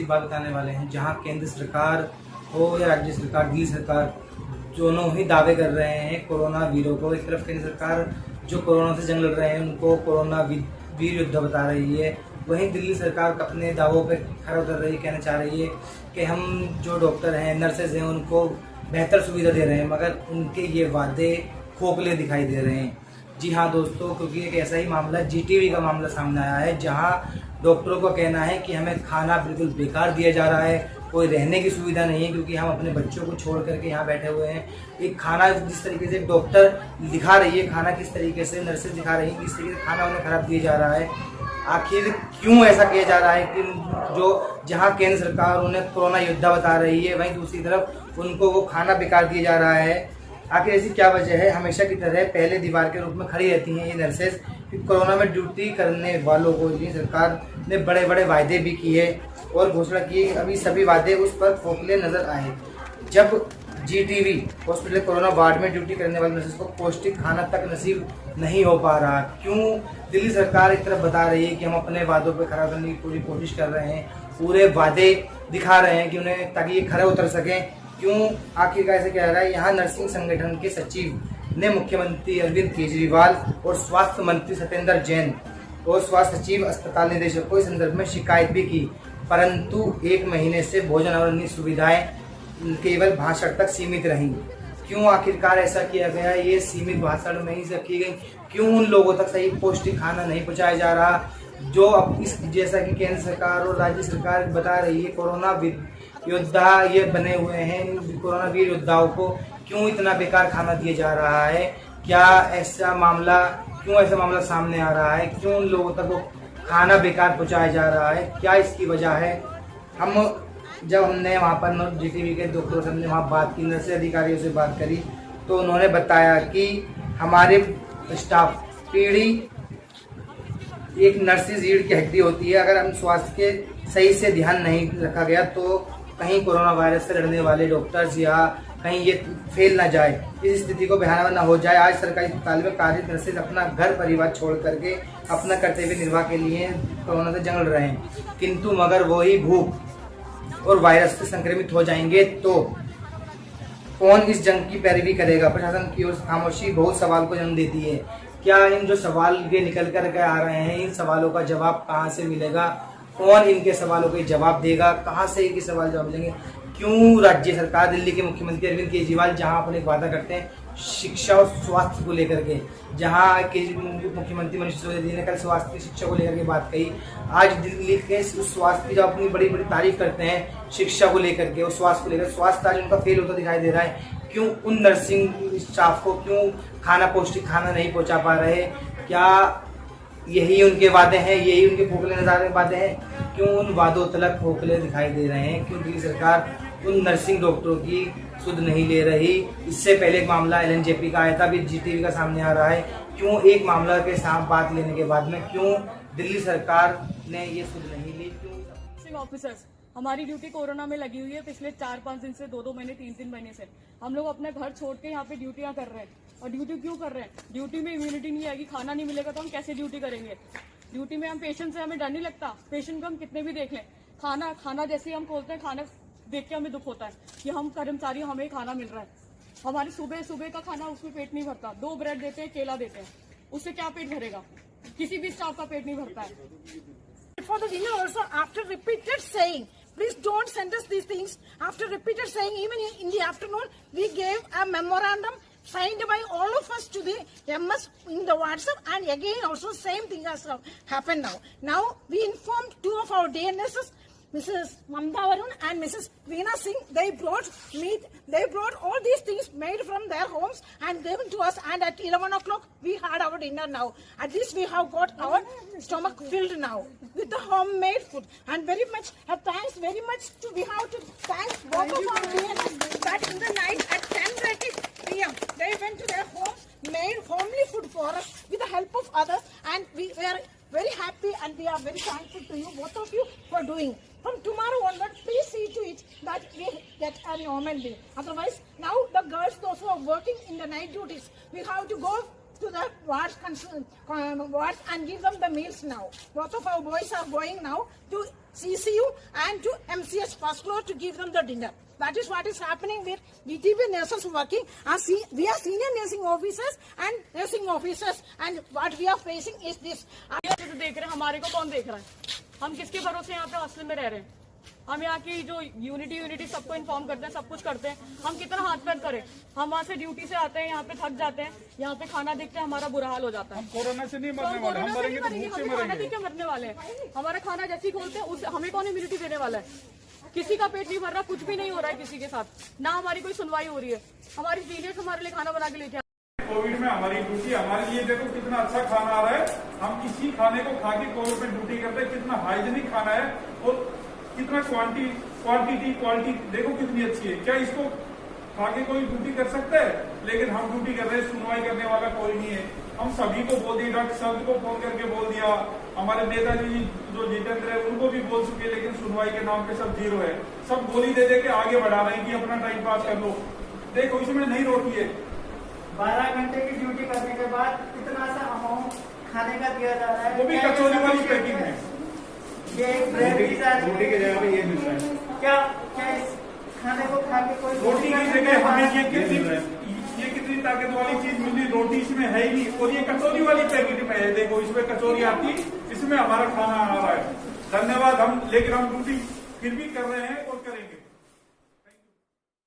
सी बात बताने वाले हैं। जहां केंद्र सरकार हो या राज्य सरकार, दिल्ली सरकार, दोनों ही दावे कर रहे हैं कोरोना वीरों को। एक तरफ केंद्र सरकार जो कोरोना से जंग लड़ रहे हैं उनको कोरोना वीर योद्धा बता रही है, वहीं दिल्ली सरकार अपने दावों पे खरा उतर रही है, कहना चाह रही है कि हम जो डॉक्टर हैं, नर्सेज हैं, उनको बेहतर सुविधा दे रहे हैं, मगर उनके ये वादे खोखले दिखाई दे रहे हैं। जी हाँ दोस्तों, क्योंकि एक ऐसा ही मामला जीटीवी का मामला सामने आया है, जहां डॉक्टरों का कहना है कि हमें खाना बिल्कुल बेकार दिया जा रहा है, कोई रहने की सुविधा नहीं है, क्योंकि हम अपने बच्चों को छोड़ करके यहाँ बैठे हुए हैं। एक खाना जिस तरीके से डॉक्टर दिखा रही है, खाना किस तरीके से नर्सेज दिखा रही है, किस तरीके से खाना उन्हें खराब दिया जा रहा है। आखिर क्यों ऐसा किया जा रहा है कि जो जहाँ केंद्र सरकार उन्हें कोरोना योद्धा बता रही है, वहीं दूसरी तरफ उनको वो खाना बेकार दिया जा रहा है। आखिर ऐसी क्या वजह है? हमेशा की तरह पहले दीवार के रूप में खड़ी रहती हैं ये नर्सेज। कोरोना में ड्यूटी करने वालों को ये सरकार ने बड़े बड़े वायदे भी किए और घोषणा की, अभी सभी वादे उस पर खोखले नजर आए। जब जीटीवी हॉस्पिटल कोरोना वार्ड में ड्यूटी करने वाले नर्सेज को पौष्टिक खाना तक नसीब नहीं हो पा रहा, क्यों दिल्ली सरकार एक तरफ बता रही है कि हम अपने वादों पर खरा उतरने की पूरी कोशिश कर रहे हैं, पूरे वादे दिखा रहे हैं कि उन्हें, ताकि ये खरे उतर सकें, क्यों आखिरकार ऐसे कह रहा है? यहाँ नर्सिंग संगठन के सचिव ने मुख्यमंत्री अरविंद केजरीवाल और स्वास्थ्य मंत्री सत्येंद्र जैन और स्वास्थ्य सचिव अस्पताल निदेशक को इस संदर्भ में शिकायत भी की, परंतु 1 महीने से भोजन और अन्य सुविधाएं केवल भाषण तक सीमित रहीं। क्यों आखिरकार ऐसा किया गया? ये सीमित भाषण में ही से की गई, क्यों उन लोगों तक सही पौष्टिक खाना नहीं पहुंचाया जा रहा? जो अब इस जैसा कि केंद्र सरकार और राज्य सरकार बता रही है, कोरोना योद्धा ये बने हुए हैं, कोरोना वीर योद्धाओं को क्यों इतना बेकार खाना दिया जा रहा है? क्या ऐसा मामला, क्यों ऐसा मामला सामने आ रहा है? क्यों उन लोगों तक वो खाना बेकार पहुंचाया जा रहा है? क्या इसकी वजह है? जब हमने वहाँ पर जीटीवी के डॉक्टरों से हमने वहाँ बात की, नर्स अधिकारियों से बात करी, तो उन्होंने बताया कि हमारे स्टाफ पीढ़ी एक नर्सिस रीढ़ की हड्डी होती है। अगर हम स्वास्थ्य के सही से ध्यान नहीं रखा गया तो कहीं कोरोना वायरस से लड़ने वाले डॉक्टर्स या कहीं ये फेल ना जाए, इस स्थिति को बयान न हो जाए। आज सरकारी अस्पताल में कार्यरत नर्सेज अपना घर परिवार छोड़ करके अपना कर्तव्य निर्वाह के लिए कोरोना से जंग लड़ रहे हैं, किंतु मगर वही भूख और वायरस से संक्रमित हो जाएंगे तो कौन इस जंग की पैरवी करेगा? प्रशासन की ओर खामोशी बहुत सवाल को जन्म देती है। क्या इन जो सवाल ये निकल कर आ रहे हैं, इन सवालों का जवाब कहाँ से मिलेगा? कौन इनके सवालों के जवाब देगा? कहाँ से इनके सवाल जवाब मिलेंगे? क्यों राज्य सरकार, दिल्ली के मुख्यमंत्री अरविंद केजरीवाल जहां अपने वादा करते हैं शिक्षा और स्वास्थ्य को लेकर के, जहां मुख्यमंत्री मनीष सिसोदिया ने कल स्वास्थ्य शिक्षा को लेकर के बात कही, आज दिल्ली के स्वास्थ्य की जो अपनी बड़ी बड़ी तारीफ करते हैं शिक्षा को लेकर के और स्वास्थ्य को लेकर, स्वास्थ्य आज उनका फेल होता दिखाई दे रहा है। क्यों उन नर्सिंग स्टाफ को क्यों पौष्टिक खाना नहीं पहुंचा पा रहे? क्या यही उनके वादे हैं, यही उनके खोखले नजारे वादे हैं? क्यों उन वादों तलक खोखले दिखाई दे रहे हैं? क्यों दिल्ली सरकार उन नर्सिंग डॉक्टरों की सुध नहीं ले रही? इससे पहले एक मामला एलएनजेपी का आया था, अभी जीटीवी का सामने आ रहा है। क्यों एक मामला के साथ बात लेने के बाद में क्यों दिल्ली सरकार ने ये सुध नहीं ली? क्यों ऑफिसर्स, हमारी ड्यूटी कोरोना में लगी हुई है पिछले 4-5 दिन से, 2-2 महीने, 3-3 महीने से हम लोग अपने घर छोड़ के यहाँ पे ड्यूटियां कर रहे हैं। और ड्यूटी क्यों कर रहे हैं? ड्यूटी में इम्यूनिटी नहीं आएगी, खाना नहीं मिलेगा तो हम कैसे ड्यूटी करेंगे? ड्यूटी में हम पेशेंट से हमें डर नहीं लगता, पेशेंट को हम कितने भी देख लें, खाना जैसे ही हम खोलते हैं, खाना देख के हमें दुख होता है कि हम कर्मचारी, हमें खाना मिल रहा है। हमारी सुबह का खाना, उसमें पेट नहीं भरता। 2 ब्रेड देते हैं, केला देते हैं, उससे क्या पेट भरेगा? किसी भी स्टाफ का पेट नहीं भरता है। For the dinner also, after repeated saying, please don't send us these things. After repeated saying, even in the afternoon, we gave a memorandum signed by all of us to the MS in the WhatsApp, and again also same thing has happened now. Now we informed 2 of our DNSs, Mrs. Mamta Varun and Mrs. Veena Singh. They brought meat, they brought all these things made from their homes and given to us, and at 11 o'clock we had our dinner now. At least we have got our stomach filled now with the homemade food, and very much thanks very much to, we have to thank both of our DNS that in the night at 10:30 p.m. they went to their homes, made homely food for us with the help of others, and we were very happy and we are very thankful to you, both of you, for doing. From tomorrow onward, please see to it that we get a normal day. Otherwise, now the girls, those who are working in the night duties, we have to go to the wards and give them the meals now. Both of our boys are going now to CCU and to MCH first floor to give them the dinner. That is what is happening with DTP nurses working. We are senior nursing officers and nursing officers, and what we are facing is this. ये तो देख रहे हैं, हमारे को कौन देख रहा है? हम किसके भरोसे यहाँ पे हॉस्टल में रह रहे हैं? हम यहाँ की जो यूनिटी सबको इन्फॉर्म करते हैं, सब कुछ करते हैं। हम कितना हाथ पैर करें? हम वहाँ से ड्यूटी से आते हैं, यहाँ पे थक जाते हैं, यहाँ पे खाना देखते हैं, हमारा बुरा हाल हो जाता है। कोरोना से नहीं मरने वाले, हम मरेंगे तो भूख से हमें खाना मरेंगे। देख के मरने वाले हैं। हमारा खाना जैसे ही खोलते हैं, उस हमें कौन इम्यूनिटी देने वाला है? किसी का पेट नहीं भर रहा, कुछ भी नहीं हो रहा है किसी के साथ, ना हमारी कोई सुनवाई हो रही है। हमारी सीनियर्स हमारे लिए खाना बना के लेके कोविड में हमारी ड्यूटी, हमारे लिए देखो कितना अच्छा खाना आ रहा है। हम इसी खाने को खा के कोविड में ड्यूटी करते हैं। कितना हाइजीनिक खाना है और कितना क्वालिटी देखो कितनी अच्छी है। क्या इसको खा के कोई ड्यूटी कर सकता है? लेकिन हम ड्यूटी कर रहे हैं, सुनवाई करने वाला कोई नहीं है। हम सभी को बोल दिया, डॉक्टर साहब को फोन करके बोल दिया, हमारे नेताजी जो जितेंद्र है उनको भी बोल चुके, लेकिन सुनवाई के नाम पे सब जीरो है। सब गोली दे के आगे बढ़ा रहे हैं कि अपना टाइम पास कर लो। देखो इसमें नहीं रोटी है। 12 घंटे की ड्यूटी करने के बाद इतना सा अमाउंट खाने का दिया जा रहा है, वो भी कचौरी वाली पैकिंग है। ये ब्रेड पिज़्ज़ा रोटी की जगह पे ये मिल रहा है। क्या इस खाने को खा के कोई रोटी की जगह हमें ये कितनी ताकत वाली चीज मिल रही, रोटी इसमें है ही नहीं। और ये कचौरी वाली पैकेट में है, देखो इसमें कचौरी आती, इसमें हमारा खाना आ रहा है। धन्यवाद। लेकिन हम ड्यूटी फिर भी कर रहे हैं और